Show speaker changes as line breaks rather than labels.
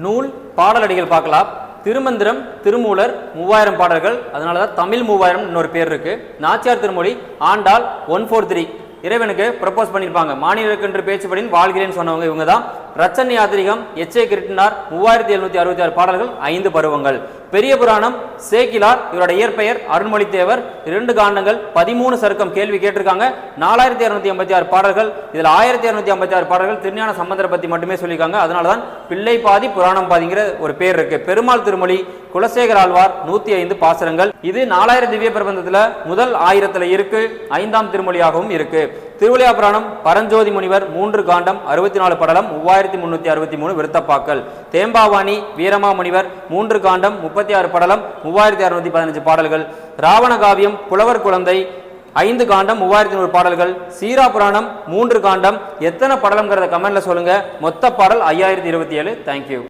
நூல் பாடலடிகள் பார்க்கலாம். திருமந்திரம் திருமூலர் 3000 பாடல்கள், அதனால தான் தமிழ் 3000 இன்னொரு பேர் இருக்கு. நாச்சியார் திருமொழி ஆண்டாள் 143 இறைவனுக்கு ப்ரப்போஸ் பண்ணியிருப்பாங்க. மாநிலக்கென்று பேச்சுப்படின் வாழ்கிறேன்னு சொன்னவங்க இவங்க தான். ரச்சனை யாத்திரிகம் எச் ஏ கிருட்டினார் 3766 பாடல்கள், 5 பருவங்கள். பெரிய புராணம் சேக்கிலார், இவரோட இயற்பெயர் அருண்மொழி தேவர், 2 காண்டங்கள், 13 சருக்கம் கேள்வி கேட்டிருக்காங்க. 4256 பாடல்கள், இதில் 1256 பாடல்கள் திருஞான சம்பந்தரை பத்தி மட்டுமே சொல்லியிருக்காங்க. அதனாலதான் பிள்ளை பாதி புராணம் பாதிங்கிற ஒரு பேர் இருக்கு. பெருமாள் திருமொழி குலசேகர ஆழ்வார் 105 பாசரங்கள். இது 4000 திவ்ய பிரபந்தத்துல முதல் 1000 இருக்கு, 5ஆம் திருமொழியாகவும் இருக்கு. திருவிளையா புராணம் பரஞ்சோதி முனிவர் 3 காண்டம் 64 படலம் 3363 விருத்தப்பாக்கள். தேம்பாவாணி வீரமா முனிவர் 3 காண்டம் 36 படலம் 3615 பாடல்கள். ராவண காவியம் புலவர் குழந்தை 5 காண்டம் 3100 பாடல்கள். சீரா புராணம் 3 காண்டம். எத்தனை படலம்ங்கிறத கமெண்ட்ல சொல்லுங்க. மொத்த பாடல் 5027. தேங்க்யூ.